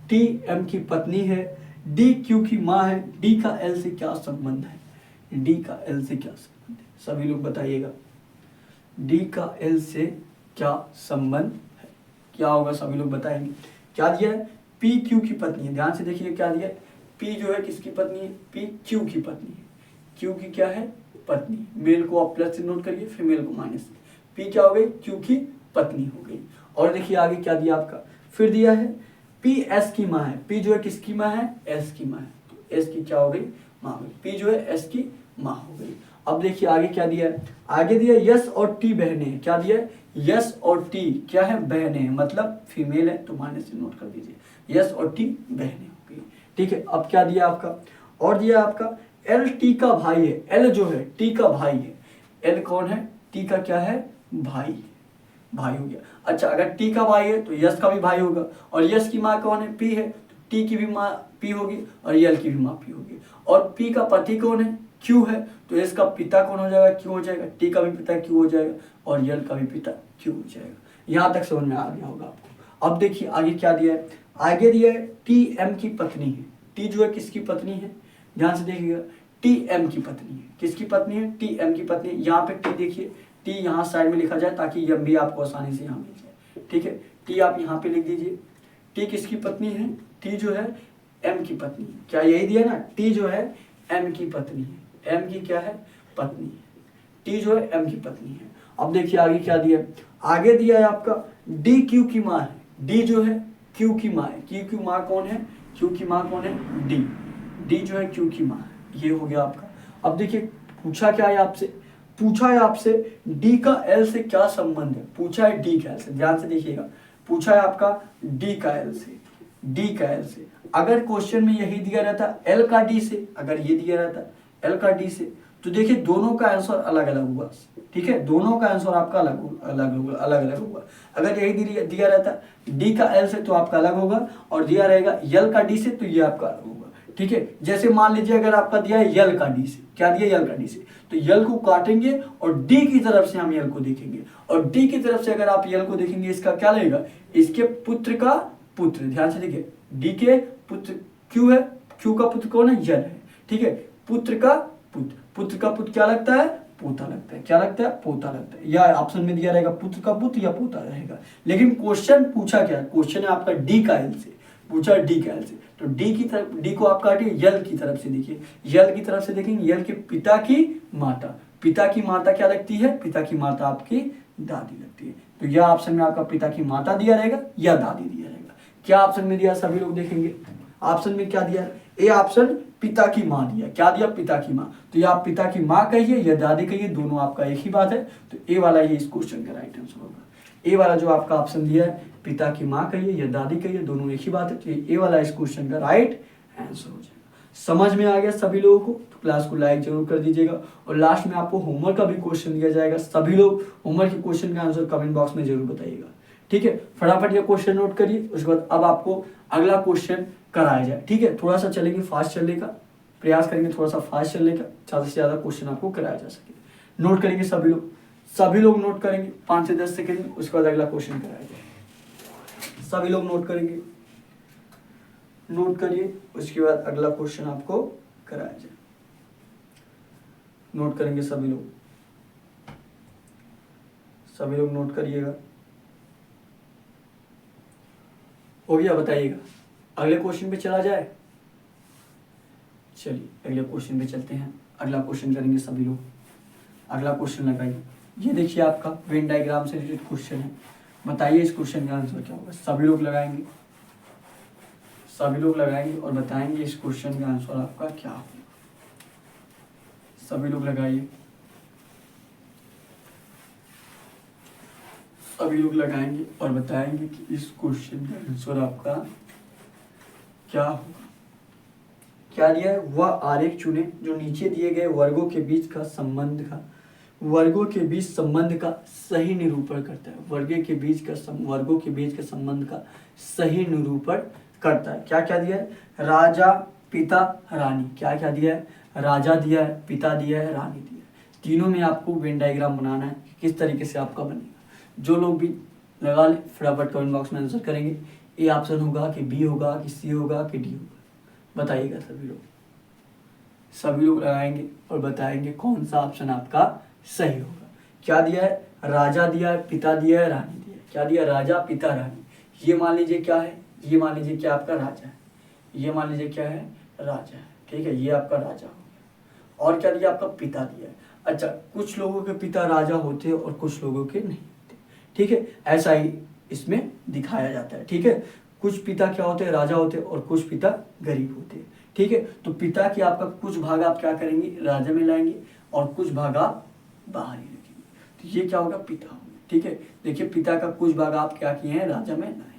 S1: T M की पत्नी है, D Q की माँ है, D का L से क्या संबंध है, D का L से क्या संबंध है, सभी लोग बताइएगा। D का L से क्या संबंध है, क्या होगा, सभी लोग बताएंगे। क्या दिया है, PQ की पत्नी है, ध्यान से देखिए क्या दिया है। P जो है किसकी पत्नी है, P Q की पत्नी है, Q की क्या है, पत्नी। मेल को आप प्लस से नोट करिए, फीमेल को माइनस से। P क्या हो गई, Q की पत्नी हो गई। और देखिए आगे क्या दिया आपका, फिर दिया है P S की माँ है, P जो है किसकी माँ है, S की माँ है, तो S की क्या हो गई, माँ हो गई। P जो है S की माँ हो गई। अब देखिए आगे क्या दिया है, आगे दिया यस और T बहनें हैं। क्या दिया है, यस और T क्या है, बहनें हैं, मतलब फीमेल है, तो माइनस से नोट कर दीजिए। यस और T बहनें हो गई। ठीक है, अब क्या दिया आपका, और दिया आपका L T का भाई है, L जो है T का भाई है, L कौन है, T का क्या है, भाई, भाई हो गया। अच्छा, अगर T का भाई है तो यस का भी भाई होगा, और यस की माँ कौन है, P है, तो T की भी माँ P होगी और L की भी माँ P होगी। और P का पति कौन है, Q है, तो S का पिता कौन हो जाएगा, Q हो जाएगा। T का भी पिता Q हो जाएगा और L का भी पिता Q हो जाएगा। यहाँ तक समझ में आ गया होगा आपको। अब देखिए आगे क्या दिया है, आगे दिया है T M की पत्नी है। T जो है किसकी पत्नी है, ध्यान से देखिएगा, T M की पत्नी है, किसकी पत्नी है, T M की पत्नी। यहाँ पे T देखिए, T यहाँ साइड में लिखा जाए ताकि M भी आपको आसानी से यहाँ मिल जाए। ठीक है, T आप यहाँ पे लिख दीजिए। T किसकी पत्नी है, T जो है M की पत्नी है। क्या यही दिया ना, T जो है M की पत्नी है, M की क्या है, पत्नी है, T जो है M की पत्नी है। अब देखिए आगे क्या दिया है, आगे दिया है आपका D Q की माँ है, D जो है Q की माँ है, Q की माँ कौन है, Q की माँ कौन है, D जो है Q की माँ है। ये हो गया आपका। अब देखिए पूछा क्या है आपसे, पूछा है आपसे D का L से क्या संबंध है, पूछा है D का L से, ध्यान से देखिएगा, पूछा है आपका D का L से, D का L से। अगर क्वेश्चन में यही दिया रहता L का D से, अगर ये दिया रहता L का D से, तो देखिए दोनों का आंसर अलग अलग हुआ। ठीक है, दोनों का आंसर आपका अलग अलग होगा। अगर यही दिया रहता D का L से तो आपका अलग होगा, और दिया रहेगा L का D से तो ये आपका अलग होगा। ठीक है, जैसे मान लीजिए अगर आपका दिया है L का D से, क्या दिया L का D से, तो L को काटेंगे और D की तरफ से हम L को देखेंगे, और D की तरफ से अगर आप L को देखेंगे, इसका क्या लगेगा, इसके पुत्र का पुत्र। ध्यान से देखिए, D के पुत्र Q है, Q का पुत्र कौन है, L है। ठीक है, पुत्र का पुत्र, पुत्र का पुत्र क्या लगता है, पोता लगता है। क्या लगता है, पोता लगता है। या ऑप्शन में दिया रहेगा पुत्र का पुत्र या पोता रहेगा। लेकिन क्वेश्चन पूछा क्या है, क्वेश्चन है आपका D का L से, पूछा D का L से, तो D की तरफ, D को आप काटिए L की तरफ से, देखिए L की तरफ से देखेंगे, L के पिता की माता, पिता की माता क्या लगती है, पिता की माता आपकी दादी लगती है। तो यह ऑप्शन में आपका पिता की माता दिया रहेगा या दादी दिया रहेगा। क्या ऑप्शन में दिया सभी लोग देखेंगे, ऑप्शन में क्या दिया, ए ऑप्शन पिता की माँ दिया। क्या दिया, पिता की माँ। तो या आप पिता की माँ कहिए या दादी कहिए, दोनों आपका एक ही बात है। तो ए वाला ये इस क्वेश्चन का राइट आंसर होगा। ए वाला जो आपका ऑप्शन दिया है, पिता की माँ कहिए या दादी कहिए, दोनों एक ही बात है। तो ए वाला इस क्वेश्चन का राइट आंसर हो जाएगा। समझ में आ गया सभी लोगों को? तो क्लास को लाइक जरूर कर दीजिएगा। और लास्ट में आपको होमवर्क का भी क्वेश्चन दिया जाएगा। सभी लोग होमवर्क के क्वेश्चन का आंसर कमेंट बॉक्स में जरूर बताइएगा। ठीक है, फटाफट ये क्वेश्चन नोट करिए। उसके बाद अब आपको अगला क्वेश्चन कराया जाए। ठीक है, थोड़ा सा चलेंगे, फास्ट चलने का प्रयास करेंगे, थोड़ा सा फास्ट चलने का, ज़्यादा से ज़्यादा क्वेश्चन आपको कराया जा सके। नोट करेंगे सभी लोग नोट करेंगे 5 से 10 सेकंड में। उसके बाद अगला क्वेश्चन कराया जाए। सभी लोग नोट करेंगे, नोट करिए। उसके बाद अगला क्वेश्चन आपको कराया जाए। नोट करेंगे सभी लोग नोट करिएगा। हो गया, बताइएगा। अगले क्वेश्चन पे चला जाए। चलिए अगले क्वेश्चन पे चलते हैं। अगला क्वेश्चन करेंगे सभी लोग। अगला क्वेश्चन लगाइए। ये देखिए आपका वेन डायग्राम से रिलेटेड क्वेश्चन है। बताइए इस क्वेश्चन का आंसर क्या होगा। सभी लोग लगाएंगे और बताएंगे इस क्वेश्चन का आंसर आपका क्या होगा। सभी लोग लगाइए, सभी लोग लगाएंगे और बताएंगे कि इस क्वेश्चन का आंसर आपका क्या होगा। क्या दिया है, वह आरेख चुने जो नीचे दिए गए वर्गों के बीच संबंध का सही निरूपण करता है। वर्गों के बीच का संबंध का सही निरूपण करता है। क्या क्या दिया है, राजा, पिता, रानी। क्या क्या दिया है, राजा दिया है, पिता दिया है, रानी दिया है। तीनों में आपको वेन डायग्राम बनाना है, किस तरीके से आपका बनेगा। जो लोग भी लगा ले फटाफट कमेंट बॉक्स में आंसर करेंगे। ए ऑप्शन होगा कि बी होगा कि सी होगा कि डी होगा, बताइएगा। सभी लोग लगाएंगे और बताएंगे कौन सा ऑप्शन आपका सही होगा। क्या दिया है, राजा दिया है, पिता दिया है, रानी दिया है। क्या दिया, राजा, पिता, रानी। ये मान लीजिए क्या है, ये मान लीजिए क्या आपका राजा है, ये मान लीजिए क्या है, राजा है। ठीक है, ये आपका राजा हो गया। और क्या दिया, आपका पिता दिया है। अच्छा, कुछ लोगों के पिता राजा होते हैं और कुछ लोगों के नहीं होते। ठीक है, ऐसा ही इसमें दिखाया जाता है। ठीक है, कुछ पिता क्या होते हैं, राजा होते हैं और कुछ पिता गरीब होते हैं। ठीक है, तो पिता की आपका कुछ भाग आप क्या करेंगे, राजा में लाएंगे और कुछ भाग आप बाहर ही रखेंगे। तो ये क्या होगा, पिता होगा। ठीक है, देखिए पिता का कुछ भाग आप क्या किए हैं, राजा में लाए।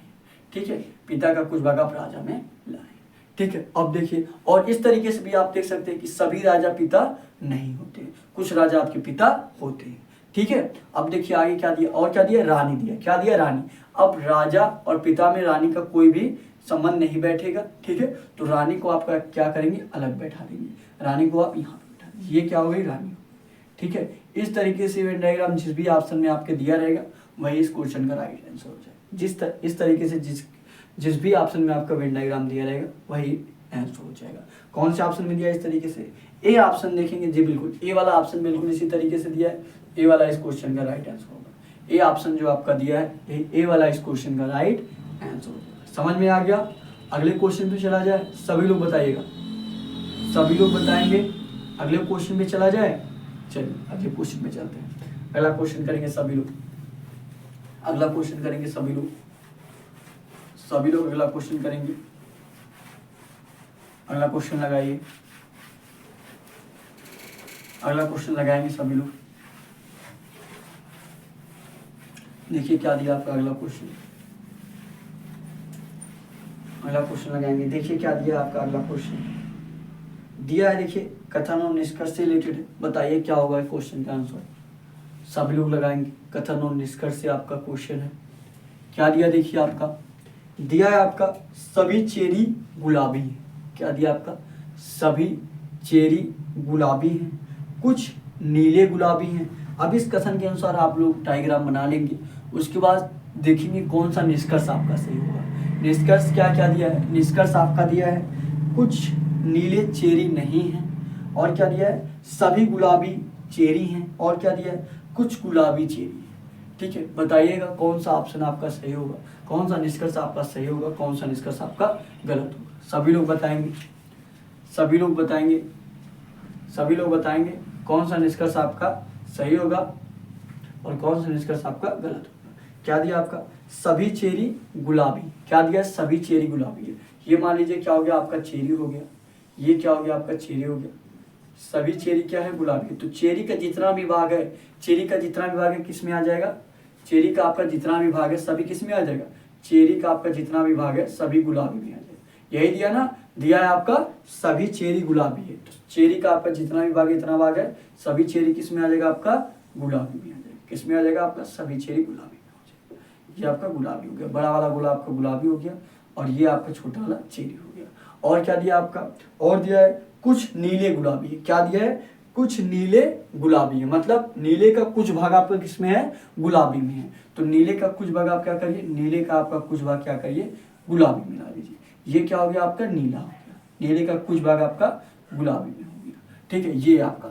S1: ठीक है, पिता का कुछ भाग आप राजा में लाए। ठीक है, अब देखिए, और इस तरीके से भी आप देख सकते हैं कि सभी राजा पिता नहीं होते, कुछ राजा आपके पिता होते हैं। ठीक है, अब देखिए आगे क्या दिया, और क्या दिया, रानी दिया। क्या दिया, रानी। अब राजा और पिता में रानी का कोई भी संबंध नहीं बैठेगा। ठीक है, तो रानी को आप क्या करेंगे, अलग बैठा देंगे। रानी को आप यहाँ बैठा देंगे, ये क्या हो गई, रानी। ठीक है, इस तरीके से वेन डायग्राम जिस भी ऑप्शन में आपके दिया रहेगा वही इस क्वेश्चन का राइट आंसर हो जाएगा। इस तरीके से जिस भी ऑप्शन में आपका वेन डायग्राम दिया रहेगा वही आंसर हो जाएगा। कौन से ऑप्शन में दिया है इस तरीके से, ए ऑप्शन देखेंगे जी, बिल्कुल ए वाला ऑप्शन बिल्कुल इसी तरीके से दिया है। ए वाला इस क्वेश्चन का राइट आंसर होगा। ए ऑप्शन जो आपका दिया है, ए वाला इस क्वेश्चन का राइट आंसर होगा। समझ में आ गया। अगले क्वेश्चन पे चला जाए, सभी लोग बताइएगा, सभी लोग बताएंगे। अगले क्वेश्चन पे चला जाए। चलिए अगले क्वेश्चन में चलते हैं। अगला क्वेश्चन करेंगे सभी लोग, अगला क्वेश्चन करेंगे सभी लोग अगला क्वेश्चन करेंगे। अगला क्वेश्चन लगाइए, अगला क्वेश्चन लगाएंगे सभी लोग। देखिए क्या दिया आपका अगला क्वेश्चन, अगला क्वेश्चन लगाएंगे। देखिए क्या दिया आपका अगला क्वेश्चन दिया है। देखिए कथन और निष्कर्ष से रिलेटेड है। बताइए क्या होगा क्वेश्चन का आंसर। सभी लोग लगाएंगे। कथन और निष्कर्ष से आपका क्वेश्चन है। क्या दिया, देखिए आपका दिया है आपका सभी चेरी गुलाबी है। क्या दिया आपका, सभी चेरी गुलाबी हैं, कुछ नीले गुलाबी हैं। अब इस कथन के अनुसार आप लोग डायग्राम बना लेंगे। उसके बाद देखेंगे कौन सा निष्कर्ष आपका सही होगा। निष्कर्ष क्या क्या दिया है, निष्कर्ष आपका दिया है कुछ नीले चेरी नहीं हैं, और क्या दिया है, सभी गुलाबी चेरी हैं, और क्या दिया है, कुछ गुलाबी चेरी है। ठीक है, बताइएगा कौन सा ऑप्शन आपका सही होगा, कौन सा निष्कर्ष आपका सही होगा, कौन सा निष्कर्ष आपका गलत होगा। सभी लोग बताएंगे, सभी लोग बताएंगे, सभी लोग बताएंगे कौन सा निष्कर्ष आपका सही होगा, और कौन सा निष्कर्ष आपका गलत होगा। क्या दिया आपका, सभी चेरी गुलाबी, क्या दिया, सभी चेरी गुलाबी है। ये मान लीजिए क्या हो गया आपका, चेरी हो गया, ये क्या हो गया आपका, चेरी हो गया, सभी चेरी क्या है, गुलाबी। तो चेरी का जितना विभाग है, चेरी का जितना विभाग है किस में आ जाएगा, चेरी का आपका जितना विभाग है सभी किस में आ जाएगा, चेरी का आपका जितना विभाग है सभी गुलाबी में आ जाएगा। यही दिया ना, दिया है आपका सभी चेरी गुलाबी है, तो चेरी का आपका जितना विभाग है इतना भाग है, सभी चेरी किस में आ जाएगा आपका, गुलाबी में आ जाएगा। किस में आ जाएगा आपका, सभी चेरी गुलाबी में हो जाएगा। ये आपका गुलाबी हो गया, बड़ा वाला गुलाब आपका गुलाबी हो गया, और ये आपका छोटा वाला चेरी हो गया। और क्या दिया आपका, और दिया है कुछ नीले गुलाबी है। क्या दिया है, कुछ नीले गुलाबी है, मतलब नीले का कुछ भाग आपका किसमें है, गुलाबी में है। तो नीले का कुछ भाग आप क्या करिए, नीले का आपका कुछ भाग क्या करिए, गुलाबी में ला लीजिए। ये क्या हो गया आपका, नीला हो गया, नीले का कुछ भाग आपका गुलाबी में हो गया। ठीक है, ये आपका,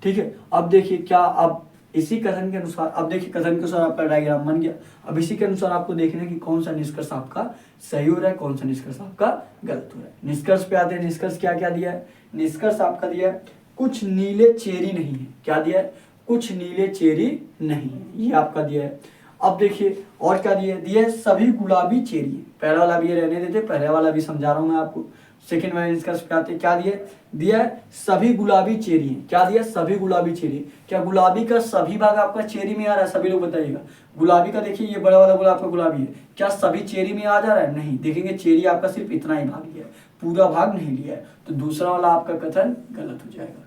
S1: ठीक है। अब देखिए क्या, अब इसी कथन के अनुसार, अब देखिए कथन के अनुसार आपका डायग्राम बन गया। अब इसी के अनुसार आपको देखना है कि कौन सा निष्कर्ष आपका सही हो रहा है, कौन सा निष्कर्ष आपका गलत हो रहा है। निष्कर्ष पे आते हैं, निष्कर्ष क्या क्या दिया है, निष्कर्ष आपका दिया है कुछ नीले चेरी नहीं है। क्या दिया है, कुछ नीले चेरी नहीं है, ये आपका दिया है। अब देखिए और क्या दिया है, दिया है सभी गुलाबी चेरी है। पहला वाला भी ये रहने देते, पहले वाला भी समझा रहा हूं मैं आपको। सेकंड वाले निष्कर्ष पे आते हैं, क्या दिया, दिया है सभी गुलाबी चेरी है। क्या दिया, सभी गुलाबी चेरी। क्या गुलाबी का सभी भाग आपका चेरी में आ रहा है, सभी लोग बताइएगा। गुलाबी का देखिए ये बड़ा वाला गुलाब का गुलाबी है, क्या सभी चेरी में आ जा रहा है, नहीं। देखेंगे चेरी आपका सिर्फ इतना ही भाग लिया है, पूरा भाग नहीं लिया है, तो दूसरा वाला आपका कथन गलत हो जाएगा,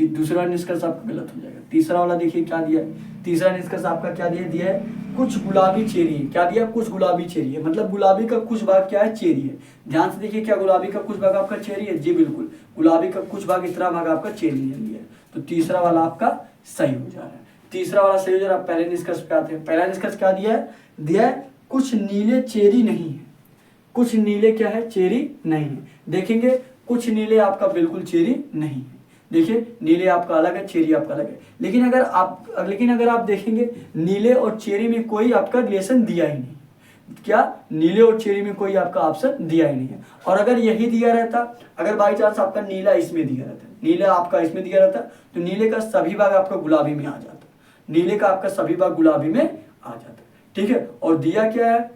S1: दूसरा निष्कर्ष आपका गलत हो जाएगा। तीसरा वाला देखिए क्या दिया है, तीसरा निष्कर्ष आपका क्या दिया है कुछ गुलाबी चेरी है। क्या दिया, कुछ गुलाबी चेरी है, मतलब गुलाबी का कुछ भाग क्या है, चेरी है। ध्यान से देखिए, क्या गुलाबी का कुछ भाग आपका चेरी है, जी बिल्कुल, गुलाबी का कुछ भाग इतना भाग आपका चेरी ले लिया है। तो तीसरा वाला आपका सही हो जा रहा है, तीसरा वाला सही हो जा रहा है। पहले निष्कर्ष पे आते हैं, पहला निष्कर्ष क्या दिया है कुछ नीले चेरी नहीं है। कुछ नीले क्या है, चेरी नहीं है। देखेंगे कुछ नीले आपका बिल्कुल चेरी नहीं है। देखिए नीले आपका अलग है, चेरी आपका अलग है। लेकिन अगर आप देखेंगे नीले और चेरी में कोई आपका रिलेशन दिया ही नहीं। क्या, नीले और चेरी में कोई आपका ऑप्शन दिया ही नहीं है। और अगर यही दिया रहता, अगर बाई चांस आपका नीला इसमें दिया रहता, नीला आपका इसमें दिया रहता, तो नीले का सभी भाग आपका गुलाबी में आ जाता, नीले का आपका सभी भाग गुलाबी में आ जाता। ठीक है, और दिया क्या है,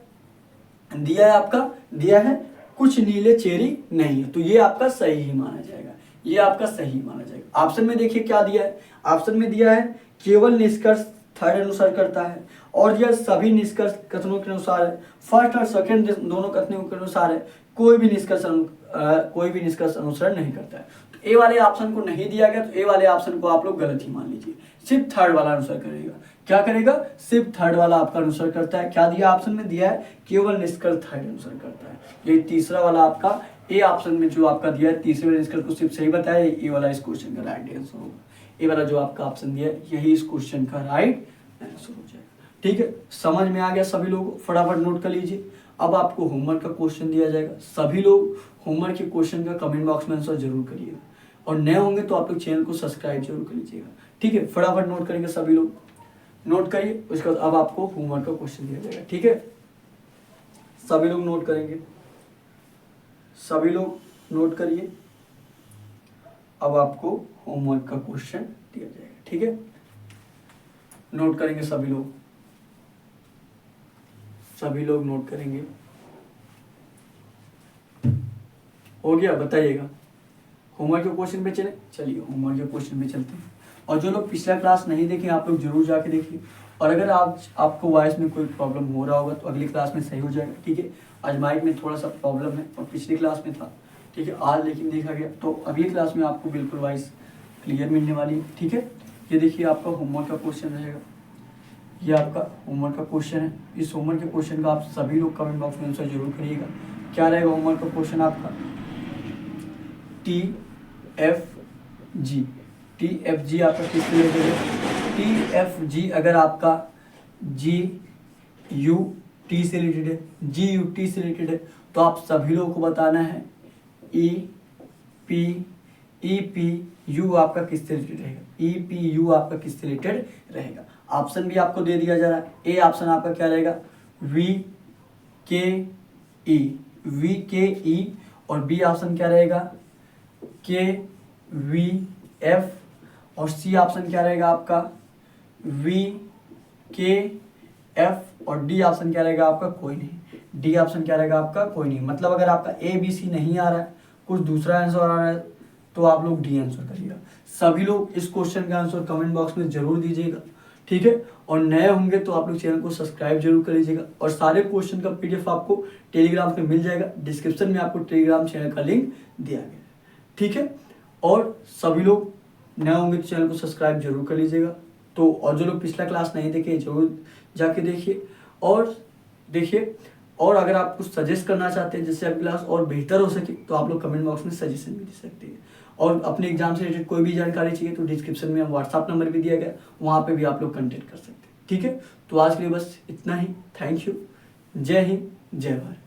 S1: दिया है कुछ नीले चेरी नहीं है, तो ये आपका सही ही माना जाएगा, ये आपका सही माना जाएगा। ऑप्शन में देखिए क्या दिया है, ऑप्शन में दिया है केवल निष्कर्ष थर्ड अनुसार करता है, और यह सभी निष्कर्ष कथनों के अनुसार है, फर्स्ट और सेकंड दोनों कथनों के अनुसार है, कोई भी निष्कर्ष अनुसरण नहीं करता है। तो ए वाले ऑप्शन को नहीं दिया गया, तो ए वाले ऑप्शन को आप लोग गलत ही मान लीजिए, सिर्फ थर्ड वाला अनुसार करेगा। क्या करेगा, सिर्फ थर्ड वाला आपका अनुसार करता है। क्या दिया ऑप्शन में, दिया है केवल निष्कर्ष थर्ड अनुसार करता है। ये तीसरा वाला आपका ए ऑप्शन में जो आपका दिया है, तीसरे वाले निष्कर्ष को सिर्फ सही बताया, ये वाला इस क्वेश्चन का राइट आंसर होगा। ये वाला जो आपका ऑप्शन दिया है यही इस क्वेश्चन का राइट आंसर हो जाएगा। ठीक है, समझ में आ गया सभी लोग, फटाफट नोट कर लीजिए। अब आपको होमवर्क का क्वेश्चन दिया जाएगा, सभी लोग होमवर्क के क्वेश्चन का कमेंट बॉक्स में आंसर जरूर करिएगा, और नए होंगे तो आप लोग चैनल को सब्सक्राइब जरूर कर लीजिएगा। ठीक है, फटाफट नोट करेंगे सभी लोग, नोट करिए। उसके बाद अब आपको होमवर्क का क्वेश्चन दिया जाएगा। ठीक है, सभी लोग नोट करेंगे, सभी लोग नोट करिए। अब आपको होमवर्क का क्वेश्चन दिया जाएगा। ठीक है, नोट करेंगे सभी लोग, सभी लोग नोट करेंगे। हो गया, बताइएगा। होमवर्क के क्वेश्चन पे चलिए होमवर्क के क्वेश्चन पे चलते हैं। और जो लोग पिछला क्लास नहीं देखे आप लोग जरूर जाके देखिए, और अगर आपको वॉइस में कोई प्रॉब्लम हो रहा होगा तो अगली क्लास में सही हो जाएगा। ठीक है, आज माइक में थोड़ा सा प्रॉब्लम है और पिछली क्लास में था। ठीक है, आज लेकिन देखा गया, तो अगली क्लास में आपको बिल्कुल वॉइस क्लियर मिलने वाली है। ठीक है, ये देखिए आपका होमवर्क का क्वेश्चन रहेगा, ये आपका होमवर्क का क्वेश्चन है। इस होमवर्क के क्वेश्चन का आप सभी लोग कमेंट बॉक्स में आंसर जरूर करिएगा। क्या रहेगा होमवर्क का क्वेश्चन आपका, TFG आपका किससे रिलेटेड है, TFG अगर आपका GUT से रिलेटेड है, GUT से रिलेटेड है, तो आप सभी लोगों को बताना है EPU आपका किससे रिलेटेड रहेगा, EPU आपका किससे रिलेटेड रहेगा। ऑप्शन भी आपको दे दिया जा रहा है। ए ऑप्शन आपका क्या रहेगा, VKE, और बी ऑप्शन क्या रहेगा, KVF, और सी ऑप्शन क्या रहेगा आपका, VLF। के, एफ और डी ऑप्शन क्या रहेगा आपका, कोई नहीं। डी ऑप्शन क्या रहेगा आपका, कोई नहीं। मतलब अगर आपका ए बी सी नहीं आ रहा है, कुछ दूसरा आंसर आ रहा है, तो आप लोग डी आंसर करिएगा। सभी लोग इस क्वेश्चन का आंसर कमेंट बॉक्स में जरूर दीजिएगा, ठीक है। और नए होंगे तो आप लोग चैनल को सब्सक्राइब जरूर कर लीजिएगा। और सारे क्वेश्चन का पीडीएफ आपको टेलीग्राम पे मिल जाएगा, डिस्क्रिप्शन में आपको टेलीग्राम चैनल का लिंक दिया गया है, ठीक है। और सभी लोग नए होंगे तो चैनल को सब्सक्राइब जरूर कर लीजिएगा। तो और जो लोग पिछला क्लास नहीं देखे जरूर जाके देखिए और देखिए। और अगर आप कुछ सजेस्ट करना चाहते हैं जिससे आपकी क्लास और बेहतर हो सके, तो आप लोग कमेंट बॉक्स में सजेशन भी दे सकते हैं। और अपने एग्जाम से रिलेटेड कोई भी जानकारी चाहिए तो डिस्क्रिप्शन में व्हाट्सअप नंबर भी दिया गया, वहाँ पे भी आप लोग कंटेक्ट कर सकते हैं, ठीक है। तो आज के लिए बस इतना ही। Thank you. जय हिंद, जय भारत।